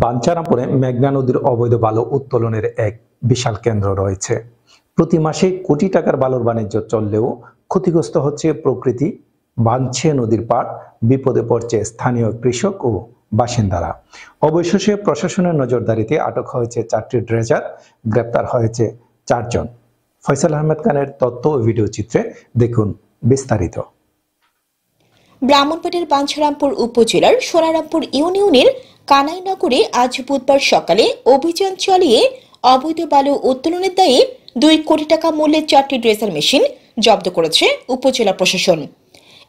বাঞ্ছারামপুরে মেঘনা নদীর অবৈধ বালু উত্তোলনের এক বিশাল কেন্দ্র রয়েছে। প্রতি মাসে কোটি টাকার বালুর বাণিজ্য চললেও ক্ষতিগ্রস্ত হচ্ছে প্রকৃতি, বাঁধছে নদীর পাড়, বিপদে পড়ছে স্থানীয় কৃষক ও বাসিন্দারা। অবশেষে প্রশাসনের নজরদারিতে আটক হয়েছে 4টি ড্রেজার, গ্রেপ্তার হয়েছে 4 জন। ফয়সাল আহমেদ খানের তথ্য ও ভিডিও চিত্রে দেখুন বিস্তারিত। ব্রাহ্মণবাড়িয়ার বাঞ্ছারামপুর উপজেলার সোনারামপুর ইউনিয়নের কানাইনগরে আজ বুধবার সকালে অভিযান চালিয়ে অবৈধ বালু উত্তোলনের দায়ে 2 কোটি টাকা মূল্যের 4টি ড্রেজার মেশিন জব্দ করেছে উপজেলা প্রশাসন।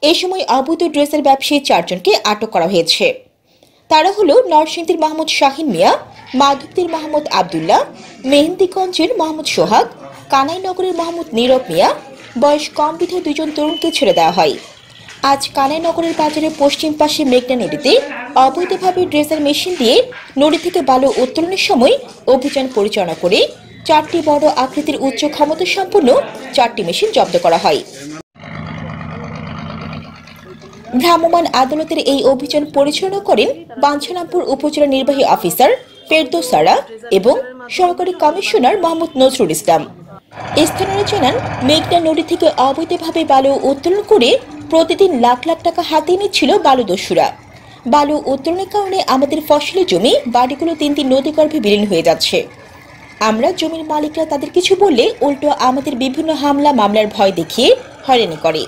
এই সময় অবৈধ ড্রেজার ব্যবসায়ী 4 জনকে আটক করা হয়েছে। তারা হলো নরসিংদীর মাহমুদ শাহিন মিয়া, মাধবদীর মাহমুদ আবদুল্লাহ, মেহেন্দিগঞ্জের মাহমুদ সোহাগ, কানাইনগরের মাহমুদ নীরব মিয়া। বয়স কম বিধে 2 জন তরুণকে ছেড়ে দেওয়া হয়। আজ কানাইনগরের বাজারের পশ্চিম পাশে মেঘনা নদীতে অবৈধভাবে ড্রেজার মেশিন দিয়ে নদী থেকে বালু উত্তোলনের সময় অভিযান পরিচালনা করে 4টি বড় আকৃতির উচ্চ ক্ষমতা সম্পন্ন 4টি মেশিন জব্দ করা হয়। ভ্রাম্যমাণ আদালতের এই অভিযান পরিচালনা করেন বাঞ্ছারামপুর উপজেলা নির্বাহী অফিসার ফেরদৌস সারা এবং সহকারী কমিশনার মোহাম্মদ নজরুল ইসলাম। স্থানীয়রা জানান, মেঘনা নদী থেকে অবৈধভাবে বালু উত্তোলন করে প্রতিদিন লাখ লাখ টাকা হাতিয়ে নিচ্ছিল বালুদস্যুরা। বালু উত্তোলনের কারণে আমাদের ফসলি জমি, বাড়িগুলো দিন দিন নদীগর্ভে বিলীন হয়ে যাচ্ছে। আমরা জমির মালিকরা তাদের কিছু বললে উল্টো আমাদের বিভিন্ন হামলা মামলার ভয় দেখিয়ে হয়রানি করে।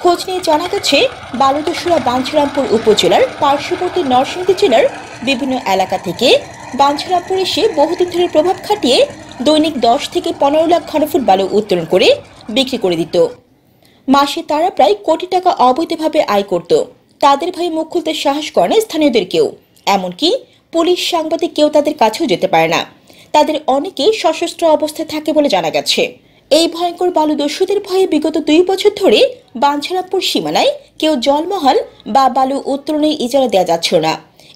খোঁজ নিয়ে জানা গেছে, বালুদস্যুরা বাঞ্ছারামপুর উপজেলার পার্শ্ববর্তী নরসিংদী জেলার বিভিন্ন এলাকা থেকে বাঞ্ছারামপুর এসে বহুদিন ধরে প্রভাব খাটিয়ে দৈনিক 10 থেকে 15 লাখ ঘনফুট বালু উত্তোলন করে বিক্রি করে দিত। মাসে তারা প্রায় কোটি টাকা অবৈধভাবে আয় করত। তাদের ভয়ে মুখ খুলতে সাহস করে না স্থানীয়দের কেউ, এমনকি পুলিশ, সাংবাদিক কেউ তাদের কাছেও যেতে পারে না। তাদের অনেকেই সশস্ত্র অবস্থায় থাকে বলে জানা গেছে। এই ভয়ঙ্কর বালুদস্যুদের ভয়ে বিগত 2 বছর ধরে বাঞ্ছারামপুর সীমানায় কেউ জলমহল বা বালু উত্তোলনের ইজারা দেওয়া যাচ্ছিল না।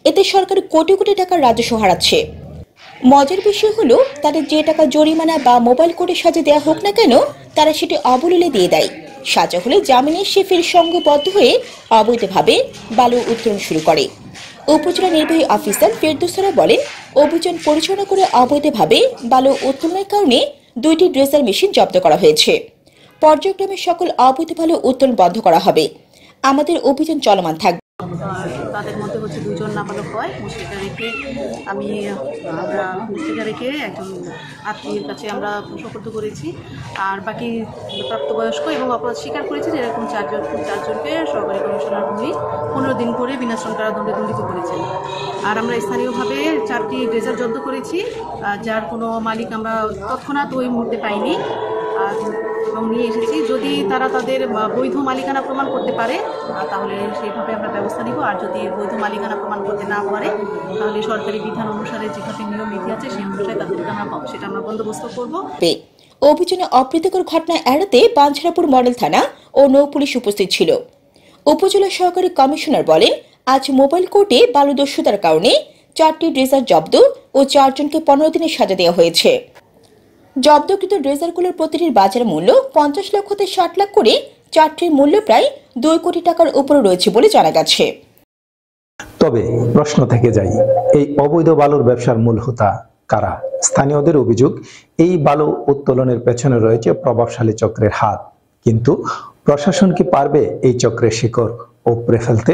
এতে সরকার কোটি কোটি টাকার রাজস্ব হারাচ্ছে। মজার বিষয় হলো, তাদের যে টাকা জরিমানা বা মোবাইল কোর্টে সাজা দেওয়া হোক না কেন, তারা সেটি অবলীলে দিয়ে দেয়। সাজা হলে জামিনে সে ফের সংঘবদ্ধ হয়ে অবৈধভাবে বালু উত্তোলন শুরু করে। উপজেলা নির্বাহী অফিসার ফেরদৌস সারা বলেন, অভিযান পরিচালনা করে অবৈধভাবে বালু উত্তোলনের কারণে 2টি ড্রেজার মেশিন জব্দ করা হয়েছে। পর্যায়ক্রমে সকল অবৈধ বালু উত্তোলন বন্ধ করা হবে। আমাদের অভিযান চলমান থাকবে। তাদের মধ্যে হচ্ছে 2 জন নাবালক হয়। মুশরিকা রেখে একজন আত্মীয়ের কাছে আমরা সুপর্দ করেছি। আর বাকি প্রাপ্তবয়স্ক এবং অপরাধ স্বীকার করেছে যে এরকম 4 জনকে সহকারী কমিশনার উনি 15 দিন করে বিনাশ্রম কারাদণ্ডে দণ্ডিত করেছেন। আর আমরা স্থানীয়ভাবে 4টি ড্রেজার জব্দ করেছি, যার কোনো মালিক আমরা তৎক্ষণাৎ ওই মুহূর্তে পাইনি এবং নিয়ে এসেছি। যদি তারা তাদের বৈধ মালিকানা প্রমাণ করতে পারে তাহলে সেইভাবে আমরা ব্যবস্থা নিব। আর যদি বৈধ মালিকানা প্রমাণ করতে না পারে তাহলে সরকারি বিধান অনুসারে যেভাবে নিয়ম নীতি আছে সেই অনুসারে তাদেরকে আমরা বন্দোবস্ত করব। অভিযানে অপ্রীতিকর ঘটনা এড়াতে বাঞ্ছারামপুর মডেল থানা ও নৌ পুলিশ উপস্থিত ছিল। উপজেলা সহকারী কমিশনার বলেন, আজ মোবাইল কোর্টে বালুদস্যুতার কারণে 4টি ড্রেজার জব্দ ও 4 জনকে 15 দিনের সাজা দেওয়া হয়েছে। জব্দকৃত ড্রেজারগুলোর প্রতিটির বাজার মূল্য 50 লক্ষ থেকে 60 লাখ করে 4টির মূল্য প্রায় 2 কোটি টাকার উপরে রয়েছে বলে জানা গেছে। তবে প্রশ্ন থেকে যায়, এই অবৈধ বালুর ব্যবসার মূল হোতা কারা? স্থানীয়দের অভিযোগ, এই বালু উত্তোলনের পেছনে রয়েছে প্রভাবশালী চক্রের হাত। কিন্তু প্রশাসন কি পারবে এই চক্রের শিকড় উপড়ে ফেলতে?